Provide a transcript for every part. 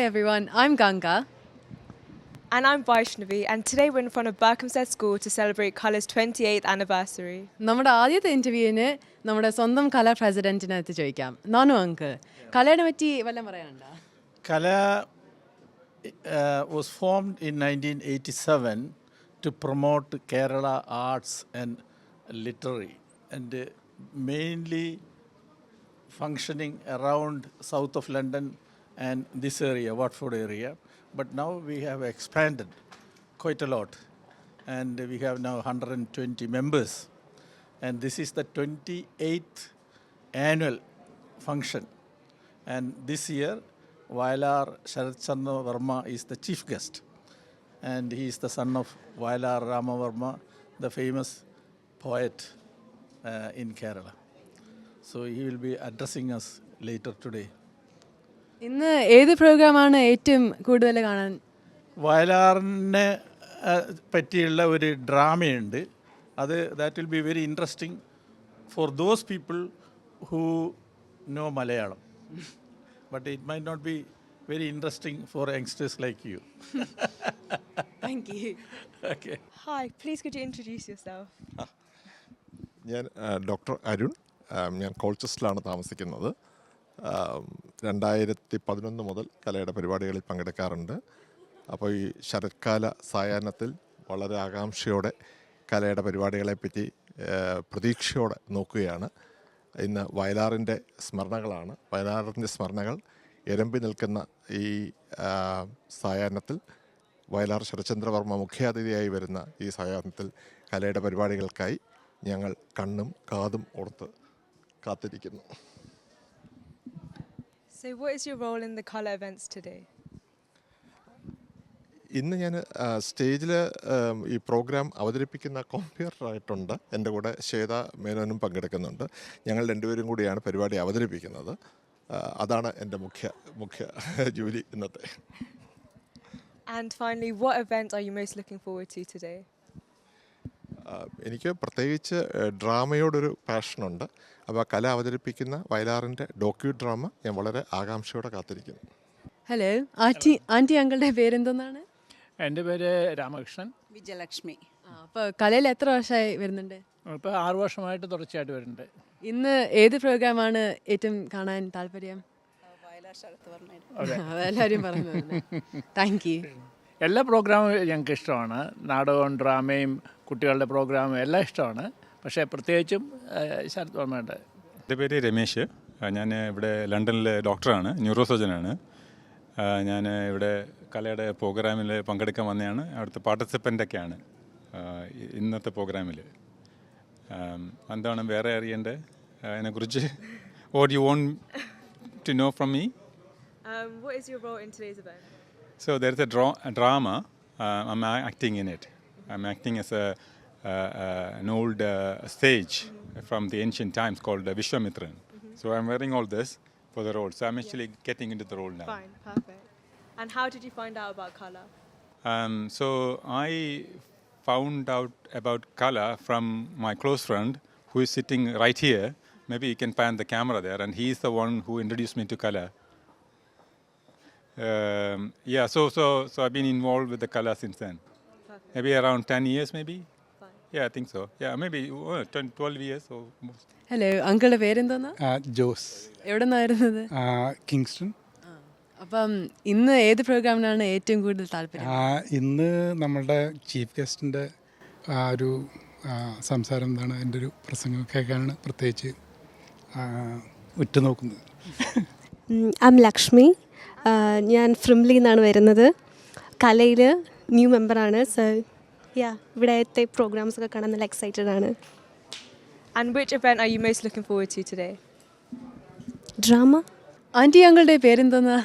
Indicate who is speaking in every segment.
Speaker 1: everyone, I'm Ganga.
Speaker 2: And I'm Vaishnavi, and today we're in front of Berkhamsted School to celebrate Colour's 28th anniversary.
Speaker 1: നമ്മുടെ ആദ്യത്തെ ഇൻ്റർവ്യൂവിന് നമ്മുടെ സ്വന്തം കല പ്രസിഡൻറ്റിനകത്ത് ചോദിക്കാം. നാനു അങ്കിൾ, കലയെ പറ്റി വല്ലതും പറയാനുണ്ടോ?
Speaker 3: Kala was formed in 1987 to promote Kerala arts and literary, and mainly functioning around south of London and this area, Watford area. But now we have expanded quite a lot, and we have now 120 members. And this is the 28th annual function. And this year, Vayalar Sharat Chandra Verma is the chief guest. And he is the son of Vayalar Rama Verma, the famous poet in Kerala. So he will be addressing us later today.
Speaker 1: ഇന്ന് ഏത് പ്രോഗ്രാമാണ് ഏറ്റവും കൂടുതൽ കാണാൻ?
Speaker 3: വയലാറിനെ പറ്റിയുള്ള ഒരു ഡ്രാമയുണ്ട്. അത് that will be very interesting for those people who know Malayalam. But it might not be very interesting for youngsters like you.
Speaker 1: Thank you.
Speaker 3: Okay.
Speaker 2: Hi, please could you introduce yourself?
Speaker 4: ഞാൻ ഡോക്ടർ അരുൺ. ഞാൻ കോൾച്ചസ്റ്ററിലാണ് താമസിക്കുന്നത്. 2011 മുതൽ കലയുടെ പരിപാടികളിൽ പങ്കെടുക്കാറുണ്ട്. അപ്പോൾ ഈ ശരത്കാല സായാഹ്നത്തിൽ വളരെ ആകാംക്ഷയോടെ കലയുടെ പരിപാടികളെപ്പറ്റി പ്രതീക്ഷയോടെ നോക്കുകയാണ്. ഇന്ന് വയലാറിൻ്റെ സ്മരണകളാണ്. വയലാറിൻ്റെ സ്മരണകൾ എരമ്പി നിൽക്കുന്ന ഈ സായാഹ്നത്തിൽ വയലാർ ശരത്ചന്ദ്രവർമ്മ മുഖ്യാതിഥിയായി വരുന്ന ഈ സായാഹ്നത്തിൽ കലയുടെ പരിപാടികൾക്കായി ഞങ്ങൾ കണ്ണും കാതും ഓർത്ത് കാത്തിരിക്കുന്നു.
Speaker 2: So what is your role in the Colour events today?
Speaker 4: ഇന്ന് ഞാൻ സ്റ്റേജിൽ ഈ പ്രോഗ്രാം അവതരിപ്പിക്കുന്ന കോമ്പിയറായിട്ടുണ്ട്. എൻ്റെ കൂടെ ശ്വേത മേനോനും പങ്കെടുക്കുന്നുണ്ട്. ഞങ്ങൾ രണ്ടുപേരും കൂടിയാണ് പരിപാടി അവതരിപ്പിക്കുന്നത്. അതാണ് എൻ്റെ മുഖ്യ ജോലി ഇന്നത്തെ.
Speaker 2: And finally, what event are you most looking forward to today?
Speaker 4: എനിക്ക് പ്രത്യേകിച്ച് ഡ്രാമയോടൊരു പാഷനുണ്ട്. അപ്പോൾ ആ കല അവതരിപ്പിക്കുന്ന വയലാറിൻ്റെ ഡോക്യു ഡ്രാമ ഞാൻ വളരെ ആകാംക്ഷയോടെ കാത്തിരിക്കുന്നു.
Speaker 1: ഹലോ, ആൻറ്റി അങ്കിളുടെ പേരെന്തെന്നാണ്?
Speaker 5: എൻ്റെ പേര് രാമകൃഷ്ണൻ.
Speaker 6: വിജയലക്ഷ്മി.
Speaker 1: അപ്പോൾ കലയിൽ എത്ര വർഷമായി വരുന്നുണ്ട്?
Speaker 5: ഇപ്പോൾ 6 വർഷമായിട്ട് തുടർച്ചയായിട്ട് വരുന്നുണ്ട്.
Speaker 1: ഇന്ന് ഏത് പ്രോഗ്രാമാണ് ഏറ്റവും കാണാൻ താല്പര്യം?
Speaker 6: വയലാർ ശരത് വർമ്മയുടെ.
Speaker 1: എല്ലാവരും പറഞ്ഞു. Thank you.
Speaker 5: എല്ലാ പ്രോഗ്രാമും ഞങ്ങൾക്ക് ഇഷ്ടമാണ്. നാടകവും ഡ്രാമയും കുട്ടികളുടെ പ്രോഗ്രാമും എല്ലാം ഇഷ്ടമാണ്. പക്ഷേ പ്രത്യേകിച്ചും ശരത് വർമ്മയുടെ.
Speaker 7: എൻ്റെ പേര് രമേശ്. ഞാൻ ഇവിടെ ലണ്ടനിലെ ഡോക്ടറാണ്, ന്യൂറോ സർജനാണ്. ഞാൻ ഇവിടെ കലയുടെ പ്രോഗ്രാമിൽ പങ്കെടുക്കാൻ വന്നതാണ്. അവിടുത്തെ പാർട്ടിസിപ്പൻ്റൊക്കെയാണ് ഇന്നത്തെ പ്രോഗ്രാമിൽ. എന്താണ് വേറെ അറിയേണ്ടത് അതിനെക്കുറിച്ച്? What you want to know from me?
Speaker 2: What is your role in today's event?
Speaker 7: So there is a drama. I'm acting in it. I'm acting as an old sage from the ancient times called Vishwamitran. So I'm wearing all this for the role. So I'm actually getting into the role now.
Speaker 2: Fine, perfect. And how did you find out about Colour?
Speaker 7: So I found out about Kala from my close friend who is sitting right here. Maybe you can pan the camera there, and he's the one who introduced me to Kala. Yeah, so I've been involved with the Kala since then.
Speaker 2: Perfect.
Speaker 7: Maybe around 10 years, maybe?
Speaker 2: Fine.
Speaker 7: Yeah, I think so. Yeah, maybe 12 years or most.
Speaker 1: Hello, അങ്കിളുടെ പേരെന്തോന്നാ?
Speaker 8: ജോസ്.
Speaker 1: എവിടെ നിന്നായിരുന്നത്?
Speaker 8: Kingston.
Speaker 1: അപ്പം ഇന്ന് ഏത് പ്രോഗ്രാമിനാണ് ഏറ്റവും കൂടുതൽ താല്പര്യം?
Speaker 8: ഇന്ന് നമ്മളുടെ ചീഫ് ഗസ്റ്റിൻ്റെ ഒരു സംസാരം എന്താണ്, എൻ്റെ ഒരു പ്രസംഗം കേൾക്കാനാണ് പ്രത്യേകിച്ച് ഉറ്റുനോക്കുന്നത്.
Speaker 9: ഐം ലക്ഷ്മി. ഞാൻ ഫ്രിംലി നിന്നാണ് വരുന്നത്. കലയിൽ ന്യൂ മെമ്പറാണ്. സോ ഇവിടത്തെ പ്രോഗ്രാംസ് ഒക്കെ കാണാൻ നല്ല എക്സൈറ്റഡ് ആണ്.
Speaker 2: And which event are you most looking forward to today?
Speaker 9: Drama.
Speaker 1: Aunty അങ്കിളുടെ പേരെന്തോന്നാ?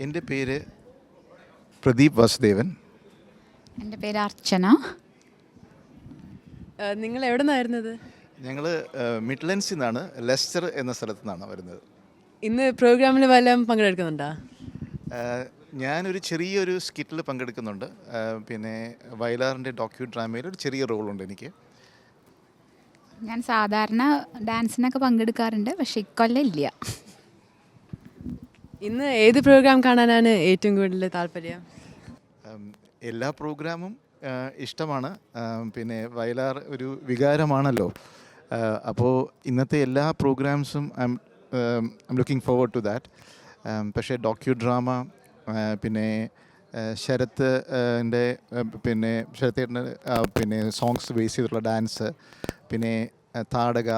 Speaker 10: എൻ്റെ പേര് പ്രദീപ് വാസുദേവൻ.
Speaker 6: എൻ്റെ പേര് അർച്ചന.
Speaker 1: നിങ്ങൾ എവിടെ നിന്നായിരുന്നത്?
Speaker 10: ഞങ്ങൾ മിഡ്ലൻഡ്സിൽ നിന്നാണ്, ലെസ്റ്റർ എന്ന സ്ഥലത്തു നിന്നാണ് വരുന്നത്.
Speaker 1: ഇന്ന് പ്രോഗ്രാമിൽ വല്ലതും പങ്കെടുക്കുന്നുണ്ടോ?
Speaker 10: ഞാനൊരു ചെറിയൊരു സ്കിറ്റിൽ പങ്കെടുക്കുന്നുണ്ട്. പിന്നെ വയലാറിൻ്റെ ഡോക്യു ഡ്രാമയിൽ ഒരു ചെറിയ റോളുണ്ട് എനിക്ക്.
Speaker 6: ഞാൻ സാധാരണ ഡാൻസിനൊക്കെ പങ്കെടുക്കാറുണ്ട്, പക്ഷേ ഇക്കൊല്ലം ഇല്ല.
Speaker 1: ഇന്ന് ഏത് പ്രോഗ്രാം കാണാനാണ് ഏറ്റവും കൂടുതൽ താല്പര്യം?
Speaker 10: എല്ലാ പ്രോഗ്രാമും ഇഷ്ടമാണ്. പിന്നെ വയലാർ ഒരു വികാരമാണല്ലോ. അപ്പോൾ ഇന്നത്തെ എല്ലാ പ്രോഗ്രാംസും I M looking forward to that. പക്ഷേ ഡോക്യു ഡ്രാമ, പിന്നെ ശരത്ത് പിന്നെ ശരത്തേട്ടൻ്റെ പിന്നെ സോങ്സ് ബേസ് ചെയ്തിട്ടുള്ള ഡാൻസ്, പിന്നെ താടക,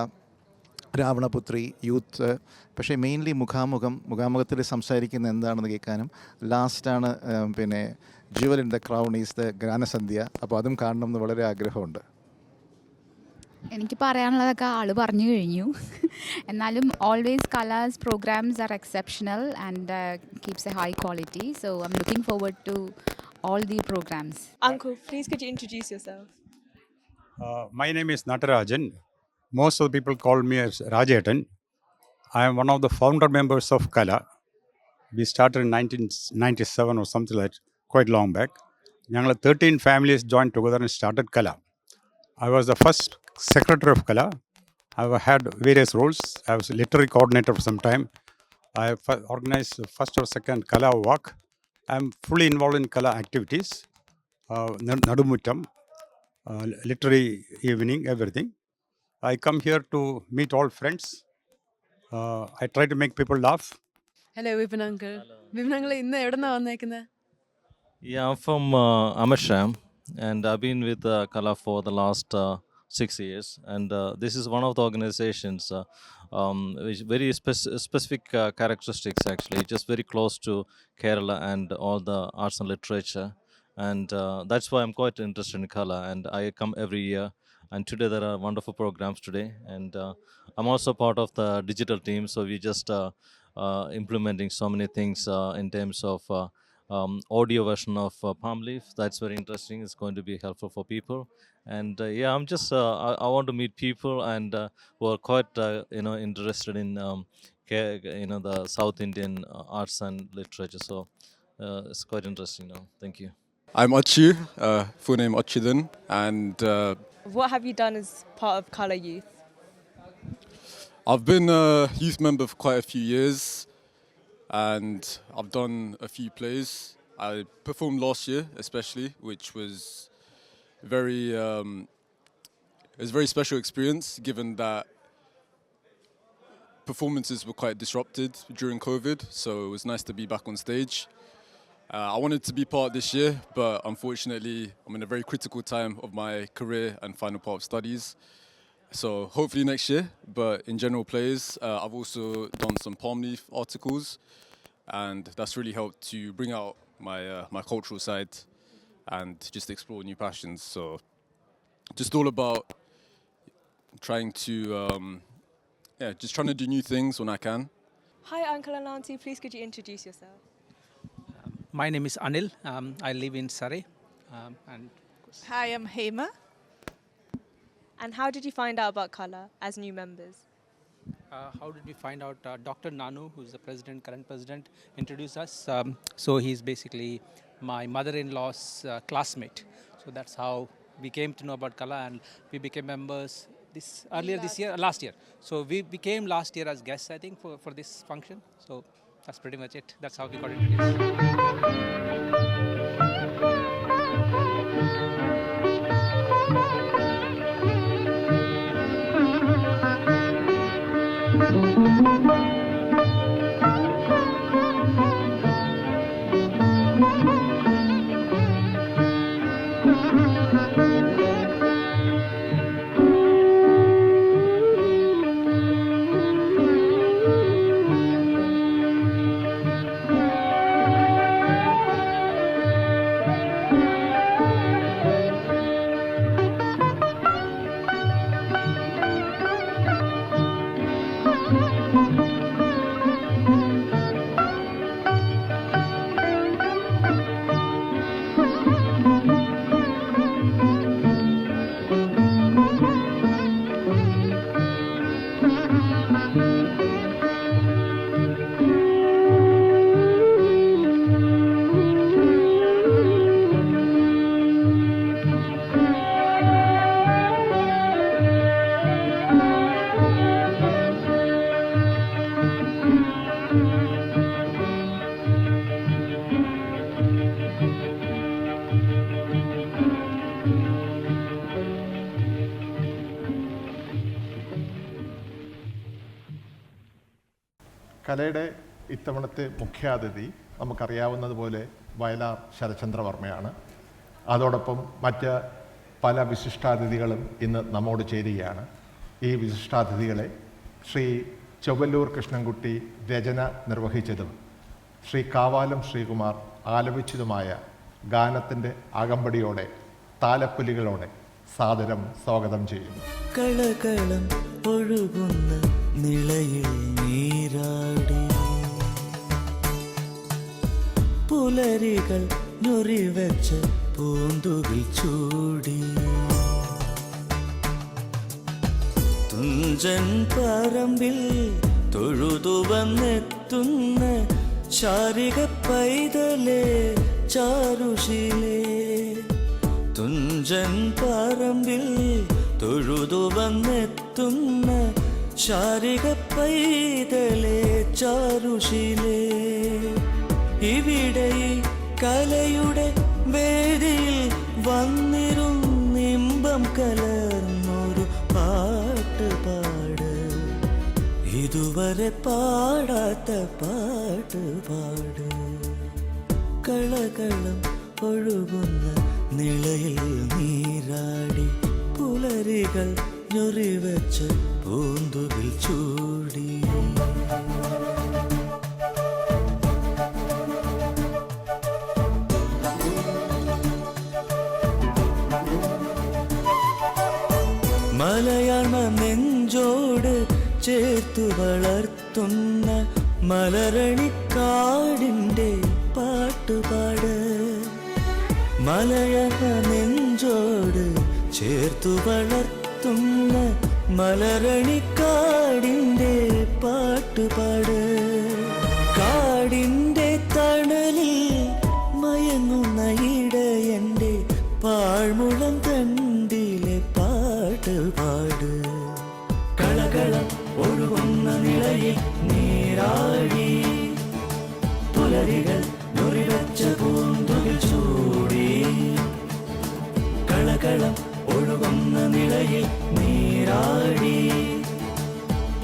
Speaker 10: രാവണപുത്രി, യൂത്ത്. പക്ഷേ മെയിൻലി മുഖാമുഖത്തിൽ സംസാരിക്കുന്ന എന്താണെന്ന് കേൾക്കാനും, ലാസ്റ്റാണ് പിന്നെ jewel in the crown is the ഗാനസന്ധ്യ. അപ്പോൾ അതും കാണണം എന്ന് വളരെ ആഗ്രഹമുണ്ട്.
Speaker 6: എനിക്ക് പറയാനുള്ളതൊക്കെ ആൾ പറഞ്ഞു കഴിഞ്ഞു. എന്നാലും always Colors programs are exceptional and keeps a high quality. So I M looking forward to all the programs.
Speaker 2: Uncle, please could you introduce yourself?
Speaker 11: My name is Natarajan. Most of the people call me as Rajetan. I am one of the founder members of Kala. We started in 1997 or something like that, quite long back. ഞങ്ങൾ 13 families joined together and started Kala. I was the first secretary of Kala. I have had various roles. I was literary coordinator for some time. I have organized the first or second Kala walk. I am fully involved in Kala activities, Nadumuttam, literary evening, everything. I come here to meet all friends. I try to make people laugh.
Speaker 1: Hello Vipin uncle. Vipin uncle ഇന്ന് എവിടെ നിന്നാണ് വന്നേക്കുന്നത്?
Speaker 12: Yeah, I'm from Amersham, and I've been with Kala for the last 6 years. And this is one of the organizations which very specific characteristics, actually, just very close to Kerala and all the arts and literature. And that's why I'm quite interested in Kala, and I come every year. And today there are wonderful programs today. And I'm also part of the digital team, so we just implementing so many things in terms of audio version of Palm Leaf. That's very interesting. It's going to be helpful for people. And yeah, I'm just I want to meet people and who are quite interested in the South Indian arts and literature. So it's quite interesting now. Thank you.
Speaker 13: I'm Achu, full name Achudan, and
Speaker 2: What have you done as part of Kala Youth?
Speaker 13: I've been a youth member for quite a few years, and I've done a few plays. I performed last year, especially, which was it was a very special experience, given that performances were quite disrupted during COVID, so it was nice to be back on stage. I wanted to be part this year, but unfortunately I'm in a very critical time of my career and final part of studies. So hopefully next year, but in general plays, I've also done some Palm Leaf articles, and that's really helped to bring out my cultural side and just explore new passions. So just all about trying to just trying to do new things when I can.
Speaker 2: Hi, Uncle and Auntie. Please could you introduce yourself?
Speaker 14: My name is Anil. I live in Surrey. And
Speaker 15: Hi, I'm Hema.
Speaker 2: And how did you find out about Kala as new members?
Speaker 14: how did we find out? Dr. Nanu, who's the current president, introduced us. So he's basically my mother-in-law's classmate. So that's how we came to know about Kala, and we became members last year. So we became last year as guests, I think, for this function. So that's pretty much it. That's how we got introduced.
Speaker 4: കലയുടെ ഇത്തവണത്തെ മുഖ്യാതിഥി നമുക്കറിയാവുന്നതുപോലെ വയലാർ ശരചന്ദ്രവർമ്മയാണ്. അതോടൊപ്പം മറ്റ് പല വിശിഷ്ടാതിഥികളും ഇന്ന് നമ്മോട് ചേരുകയാണ്. ഈ വിശിഷ്ടാതിഥികളെ ശ്രീ ചൊവ്വല്ലൂർ കൃഷ്ണൻകുട്ടി രചന നിർവഹിച്ചതും ശ്രീ കാവാലം ശ്രീകുമാർ ആലപിച്ചതുമായ ഗാനത്തിൻ്റെ അകമ്പടിയോടെ താലപ്പൊലികളോടെ സാദരം സ്വാഗതം ചെയ്യുന്നു.
Speaker 15: കളകളം ഒഴുകുന്ന നിളയിൽ നീരാടി പുലരികൾ ഞൊറിവെച്ച പൂന്തുകിൽ ചൂടി തുഞ്ചൻ പറമ്പിൽ തൊഴുതു വന്നെത്തുന്ന ചാരിക പൈതലേ ചാരുശീലേ തുഞ്ചൻ പറമ്പിൽ തൊഴുതു വന്നെത്തുന്ന ചാരിക പൈതലേ ചാരുശീലേ ഇവിടെ കലയുടെ വേദിയിൽ വന്നിരുന്നിമ്പം കലർന്നൊരു പാട്ട് പാട് ഇതുവരെ പാടാത്ത പാട്ട് പാട് കളകളം ഒഴുകുന്ന നിളയിൽ നീരാടി പുലരികൾ ഞൊറിവെച്ച് പൂന്തുകിൽ ചൂടി മലയാള നെഞ്ചോട് ചേർത്തു വളർത്തുന്ന മലരണിക്കാടിൻ്റെ പാട്ടുപാട് മലയാള നെഞ്ചോട് ചേർത്തു വളർത്തുന്ന മലരണിക്കാടിൻ്റെ പാട്ടുപാട് കാടിൻ്റെ തണലിൽ മയങ്ങുന്ന ഇടയൻ്റെ പാഴ്മുളം തണ്ടിലെ പാട്ട് പാട് കളകളം ഒഴുകുന്ന നിളയിൽ നീരാടി പുലരികൾ ഞൊറിവെച്ച പൂന്തുകിൽ ചൂടി കളകളം ഒഴുകുന്ന നിളയിൽ നീരാടി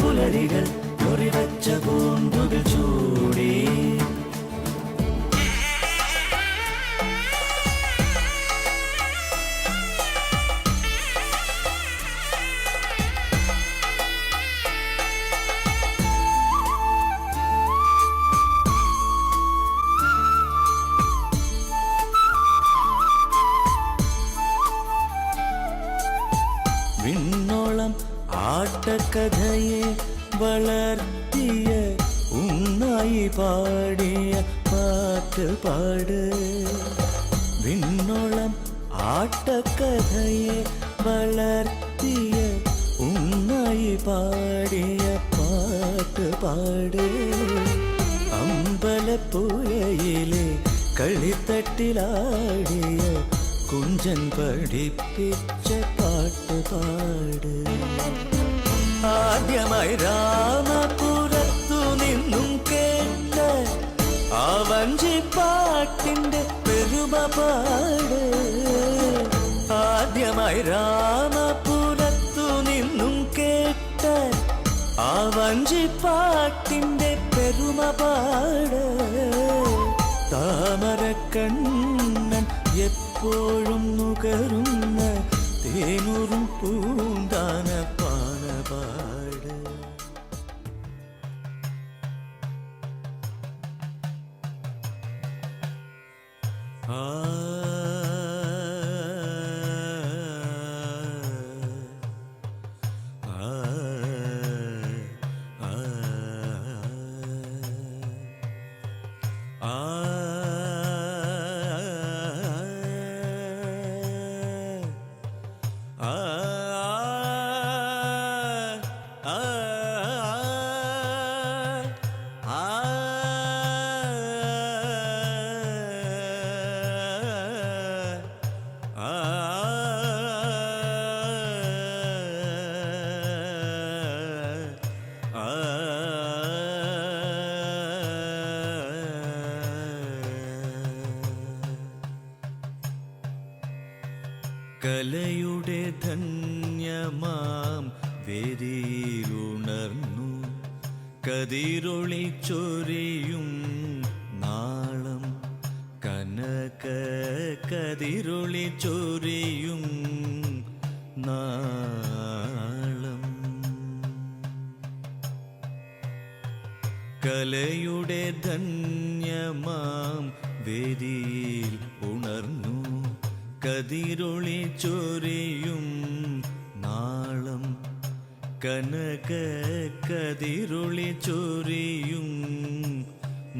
Speaker 15: പുലരികൾ ഞൊറിവെച്ച പൂന്തുകിൽ ചൂടി വിണ്ണോളം ആട്ടക്കഥയെ വളർത്തിയ ഉണ്ണായി പാടിയ പാട്ട് പാട് വിണ്ണോളം ആട്ടക്കഥയെ വളർത്തിയ ഉണ്ണായി പാടിയ പാട്ട് പാട് അമ്പലപ്പുഴയിലെ കളിത്തട്ടിലാടിയ കുഞ്ചൻ പഠിപ്പിച്ച പാട്ട് പാട് ആദ്യമായി രാമപുരത്തു നിന്നും കേട്ട ആ വഞ്ചിപ്പാട്ടിൻ്റെ പെരുമ പാട് ആദ്യമായി രാമപുരത്തു നിന്നും കേട്ട ആ വഞ്ചിപ്പാട്ടിൻ്റെ പെരുമ പാട് താമരക്കണ്ണൻ എപ്പോഴും നുകരുന്ന തേനൂറും പൂന്താന പാനപാട് ആ കലയുടെ ധന്യമാം വേദിയിലുണർന്നു കതിരൊളി ചൊരിയും നാളം കനക കതിരൊളി ചൊരിയും നാളം കലയുടെ ധന്യമാം വേദിയിൽ ഉണർന്നു കതിരൊളി ചൊരിയും നാളം കനക കതിരൊളി ചൊരിയും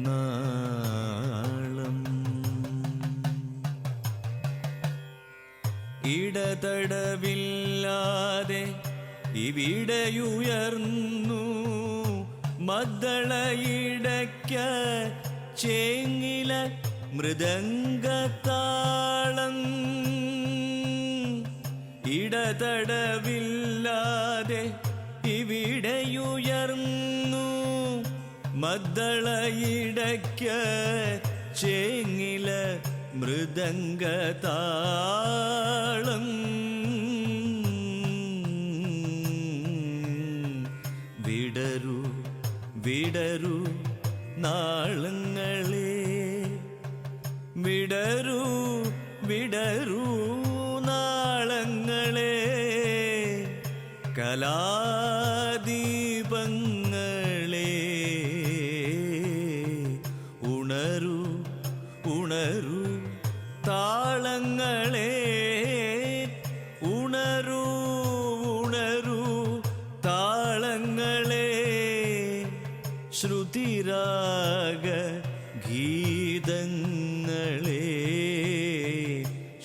Speaker 15: നാളം ഇടതടവില്ലാതെ ഇവിടെയുയർന്നു മദ്ദളയിടയ്ക്ക ചേങ്ങില മൃദംഗത്താളം ഇടതടവില്ലാതെ ഇവിടെയുയർന്നു മദ്ദളയിടയ്ക്ക ചേങ്ങില മൃദംഗതാളം വിടരൂ വിടരൂ നാളങ്ങളെ വിടരൂ വിടരൂ നാളങ്ങളെ കലാദീപങ്ങളെ ഉണരൂ ഉണരൂ താളങ്ങളെ ഉണരൂ ഉണരൂ താളങ്ങളെ ശ്രുതിരാഗ ഗീതങ്ങളെ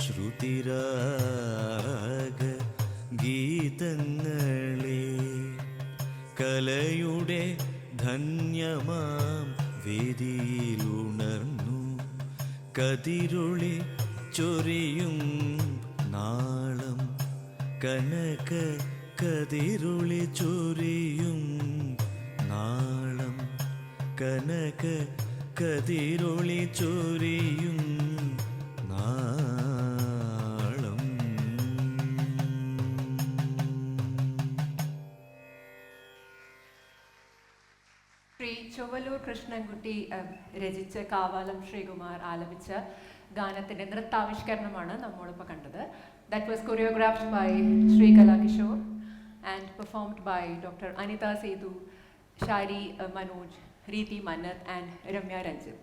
Speaker 15: ശ്രുതിരാഗ ഗീതങ്ങളെ കലയുടെ ധന്യമാം വേദിയിലുണർന്നു കതിരൊളി ചൊരിയും നാളം കനക കതിരൊളി ചൊരിയും നാളം കനക കതിരൊളി ചൊരിയും നാളം.
Speaker 16: ശ്രീ ചൊവ്വലൂർ കൃഷ്ണൻകുട്ടി രചിച്ച കാവാലം ശ്രീകുമാർ ആലപിച്ച ഗാനത്തിൻ്റെ നൃത്താവിഷ്കരണമാണ് നമ്മളിപ്പോൾ കണ്ടത്. That was choreographed by Sri Kalakishore and performed by doctor Anitha Sethu, Shari Manoj, Reeti Mannat and Ramya Ranjit.